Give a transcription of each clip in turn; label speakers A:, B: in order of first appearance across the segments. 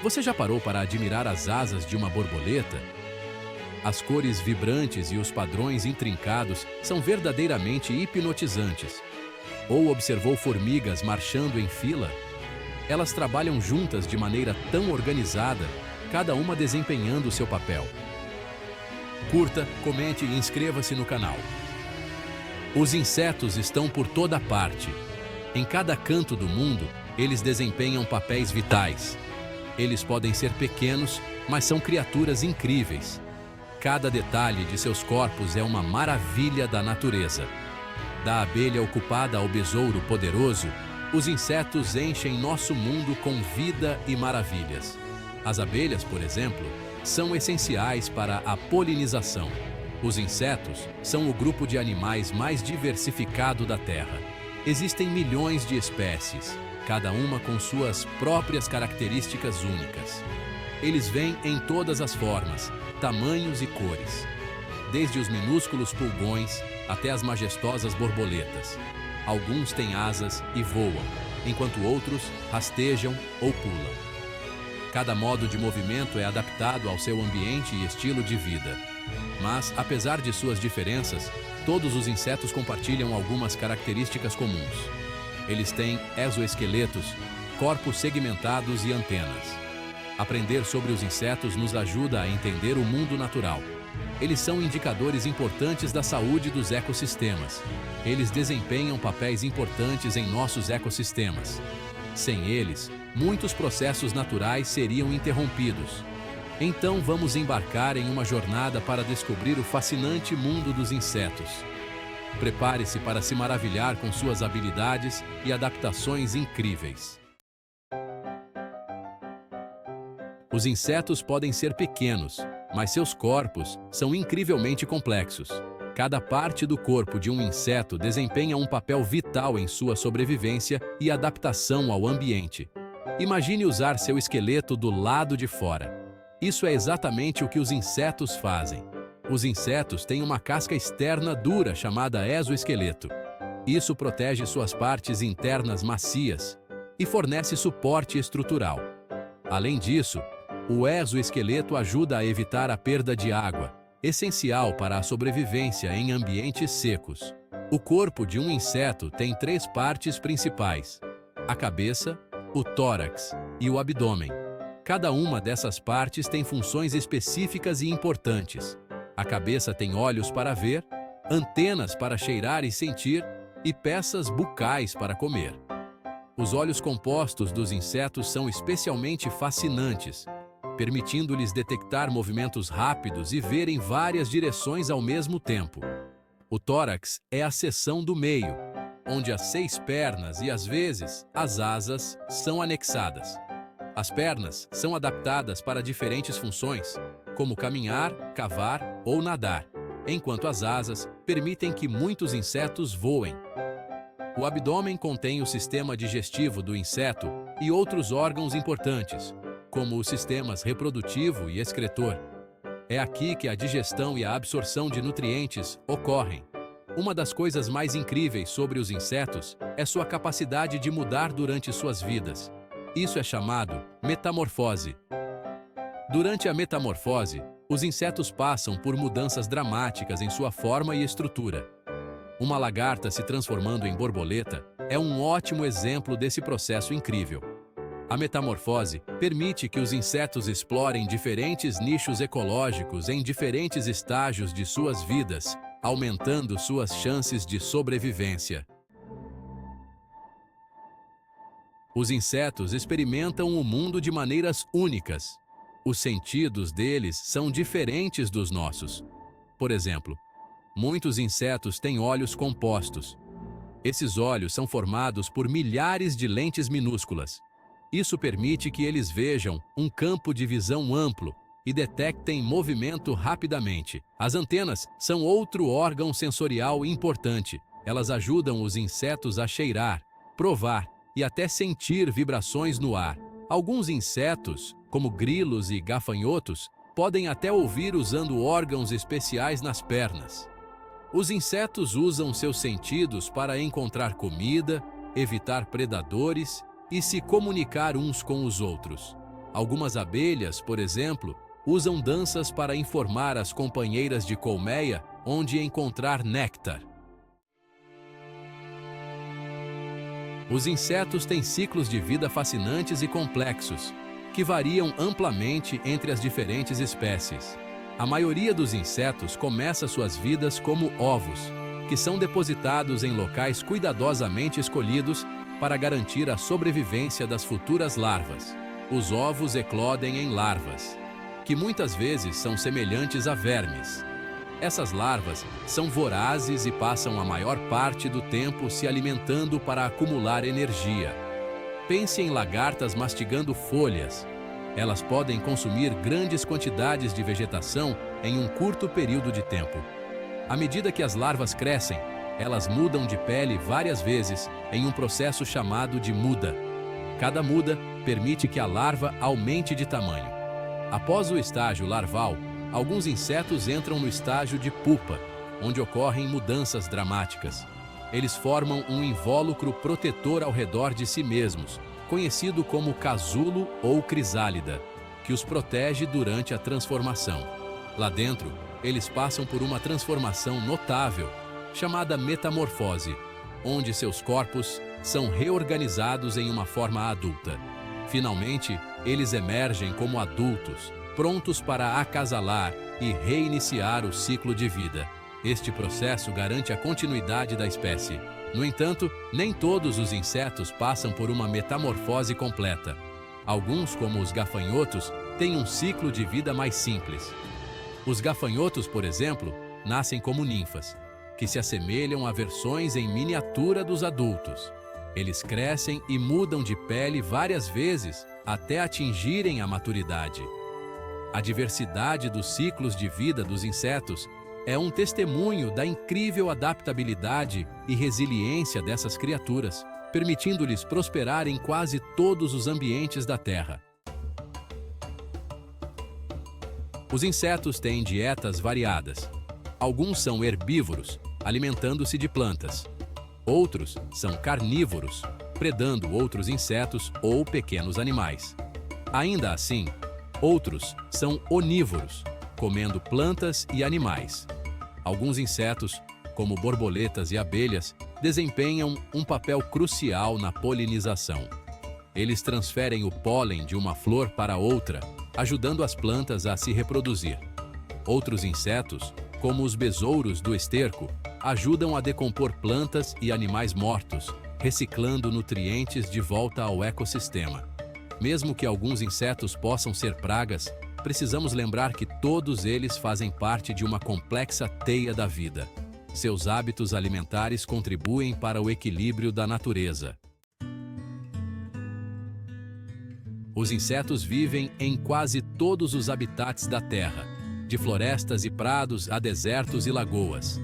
A: Você já parou para admirar as asas de uma borboleta? As cores vibrantes e os padrões intrincados são verdadeiramente hipnotizantes. Ou observou formigas marchando em fila? Elas trabalham juntas de maneira tão organizada, cada uma desempenhando seu papel. Curta, comente e inscreva-se no canal. Os insetos estão por toda parte. Em cada canto do mundo, eles desempenham papéis vitais. Eles podem ser pequenos, mas são criaturas incríveis. Cada detalhe de seus corpos é uma maravilha da natureza. Da abelha ocupada ao besouro poderoso, os insetos enchem nosso mundo com vida e maravilhas. As abelhas, por exemplo, são essenciais para a polinização. Os insetos são o grupo de animais mais diversificado da Terra. Existem milhões de espécies, cada uma com suas próprias características únicas. Eles vêm em todas as formas, tamanhos e cores, desde os minúsculos pulgões até as majestosas borboletas. Alguns têm asas e voam, enquanto outros rastejam ou pulam. Cada modo de movimento é adaptado ao seu ambiente e estilo de vida. Mas, apesar de suas diferenças, todos os insetos compartilham algumas características comuns. Eles têm exoesqueletos, corpos segmentados e antenas. Aprender sobre os insetos nos ajuda a entender o mundo natural. Eles são indicadores importantes da saúde dos ecossistemas. Eles desempenham papéis importantes em nossos ecossistemas. Sem eles, muitos processos naturais seriam interrompidos. Então vamos embarcar em uma jornada para descobrir o fascinante mundo dos insetos. Prepare-se para se maravilhar com suas habilidades e adaptações incríveis. Os insetos podem ser pequenos, mas seus corpos são incrivelmente complexos. Cada parte do corpo de um inseto desempenha um papel vital em sua sobrevivência e adaptação ao ambiente. Imagine usar seu esqueleto do lado de fora. Isso é exatamente o que os insetos fazem. Os insetos têm uma casca externa dura chamada exoesqueleto. Isso protege suas partes internas macias e fornece suporte estrutural. Além disso, o exoesqueleto ajuda a evitar a perda de água, essencial para a sobrevivência em ambientes secos. O corpo de um inseto tem 3 partes principais: a cabeça, o tórax e o abdômen. Cada uma dessas partes tem funções específicas e importantes. A cabeça tem olhos para ver, antenas para cheirar e sentir e peças bucais para comer. Os olhos compostos dos insetos são especialmente fascinantes, permitindo-lhes detectar movimentos rápidos e ver em várias direções ao mesmo tempo. O tórax é a seção do meio, onde as 6 pernas e, às vezes, as asas são anexadas. As pernas são adaptadas para diferentes funções, como caminhar, cavar ou nadar, enquanto as asas permitem que muitos insetos voem. O abdômen contém o sistema digestivo do inseto e outros órgãos importantes, como os sistemas reprodutivo e excretor. É aqui que a digestão e a absorção de nutrientes ocorrem. Uma das coisas mais incríveis sobre os insetos é sua capacidade de mudar durante suas vidas. Isso é chamado metamorfose. Durante a metamorfose, os insetos passam por mudanças dramáticas em sua forma e estrutura. Uma lagarta se transformando em borboleta é um ótimo exemplo desse processo incrível. A metamorfose permite que os insetos explorem diferentes nichos ecológicos em diferentes estágios de suas vidas, aumentando suas chances de sobrevivência. Os insetos experimentam o mundo de maneiras únicas. Os sentidos deles são diferentes dos nossos. Por exemplo, muitos insetos têm olhos compostos. Esses olhos são formados por milhares de lentes minúsculas. Isso permite que eles vejam um campo de visão amplo e detectem movimento rapidamente. As antenas são outro órgão sensorial importante. Elas ajudam os insetos a cheirar, provar e até sentir vibrações no ar. Alguns insetos, como grilos e gafanhotos, podem até ouvir usando órgãos especiais nas pernas. Os insetos usam seus sentidos para encontrar comida, evitar predadores e se comunicar uns com os outros. Algumas abelhas, por exemplo, usam danças para informar as companheiras de colmeia onde encontrar néctar. Os insetos têm ciclos de vida fascinantes e complexos, que variam amplamente entre as diferentes espécies. A maioria dos insetos começa suas vidas como ovos, que são depositados em locais cuidadosamente escolhidos para garantir a sobrevivência das futuras larvas. Os ovos eclodem em larvas, que muitas vezes são semelhantes a vermes. Essas larvas são vorazes e passam a maior parte do tempo se alimentando para acumular energia. Pense em lagartas mastigando folhas. Elas podem consumir grandes quantidades de vegetação em um curto período de tempo. À medida que as larvas crescem, elas mudam de pele várias vezes em um processo chamado de muda. Cada muda permite que a larva aumente de tamanho. Após o estágio larval, alguns insetos entram no estágio de pupa, onde ocorrem mudanças dramáticas. Eles formam um invólucro protetor ao redor de si mesmos, conhecido como casulo ou crisálida, que os protege durante a transformação. Lá dentro, eles passam por uma transformação notável, chamada metamorfose, onde seus corpos são reorganizados em uma forma adulta. Finalmente, eles emergem como adultos, prontos para acasalar e reiniciar o ciclo de vida. Este processo garante a continuidade da espécie. No entanto, nem todos os insetos passam por uma metamorfose completa. Alguns, como os gafanhotos, têm um ciclo de vida mais simples. Os gafanhotos, por exemplo, nascem como ninfas, que se assemelham a versões em miniatura dos adultos. Eles crescem e mudam de pele várias vezes até atingirem a maturidade. A diversidade dos ciclos de vida dos insetos é um testemunho da incrível adaptabilidade e resiliência dessas criaturas, permitindo-lhes prosperar em quase todos os ambientes da Terra. Os insetos têm dietas variadas. Alguns são herbívoros, alimentando-se de plantas. Outros são carnívoros, predando outros insetos ou pequenos animais. Ainda assim, outros são onívoros, comendo plantas e animais. Alguns insetos, como borboletas e abelhas, desempenham um papel crucial na polinização. Eles transferem o pólen de uma flor para outra, ajudando as plantas a se reproduzir. Outros insetos, como os besouros do esterco, ajudam a decompor plantas e animais mortos, reciclando nutrientes de volta ao ecossistema. Mesmo que alguns insetos possam ser pragas, precisamos lembrar que todos eles fazem parte de uma complexa teia da vida. Seus hábitos alimentares contribuem para o equilíbrio da natureza. Os insetos vivem em quase todos os habitats da Terra, de florestas e prados a desertos e lagoas.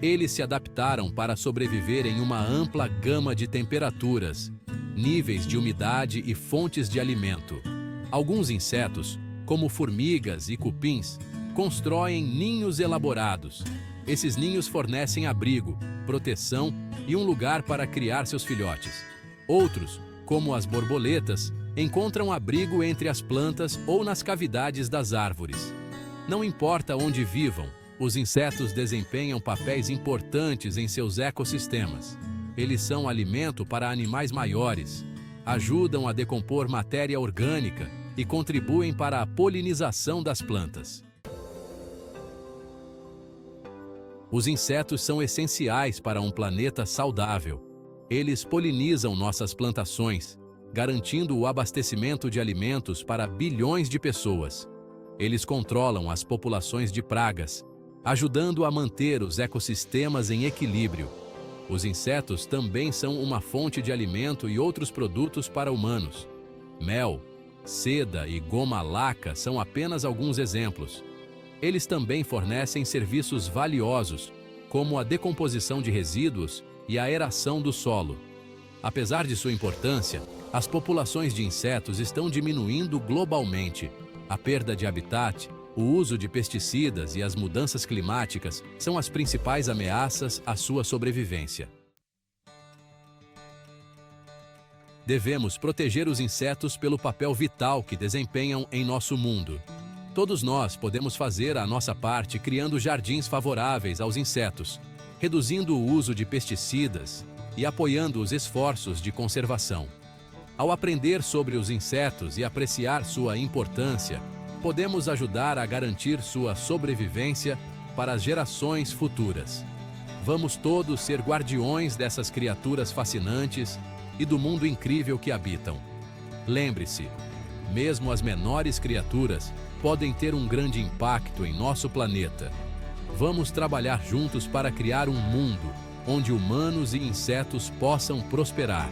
A: Eles se adaptaram para sobreviver em uma ampla gama de temperaturas, níveis de umidade e fontes de alimento. Alguns insetos, como formigas e cupins, constroem ninhos elaborados. Esses ninhos fornecem abrigo, proteção e um lugar para criar seus filhotes. Outros, como as borboletas, encontram abrigo entre as plantas ou nas cavidades das árvores. Não importa onde vivam, os insetos desempenham papéis importantes em seus ecossistemas. Eles são alimento para animais maiores, ajudam a decompor matéria orgânica e contribuem para a polinização das plantas. Os insetos são essenciais para um planeta saudável. Eles polinizam nossas plantações, garantindo o abastecimento de alimentos para bilhões de pessoas. Eles controlam as populações de pragas, ajudando a manter os ecossistemas em equilíbrio. Os insetos também são uma fonte de alimento e outros produtos para humanos. Mel, seda e goma laca são apenas alguns exemplos. Eles também fornecem serviços valiosos, como a decomposição de resíduos e a aeração do solo. Apesar de sua importância, as populações de insetos estão diminuindo globalmente. A perda de habitat, o uso de pesticidas e as mudanças climáticas são as principais ameaças à sua sobrevivência. Devemos proteger os insetos pelo papel vital que desempenham em nosso mundo. Todos nós podemos fazer a nossa parte criando jardins favoráveis aos insetos, reduzindo o uso de pesticidas e apoiando os esforços de conservação. Ao aprender sobre os insetos e apreciar sua importância, podemos ajudar a garantir sua sobrevivência para as gerações futuras. Vamos todos ser guardiões dessas criaturas fascinantes e do mundo incrível que habitam. Lembre-se, mesmo as menores criaturas podem ter um grande impacto em nosso planeta. Vamos trabalhar juntos para criar um mundo onde humanos e insetos possam prosperar.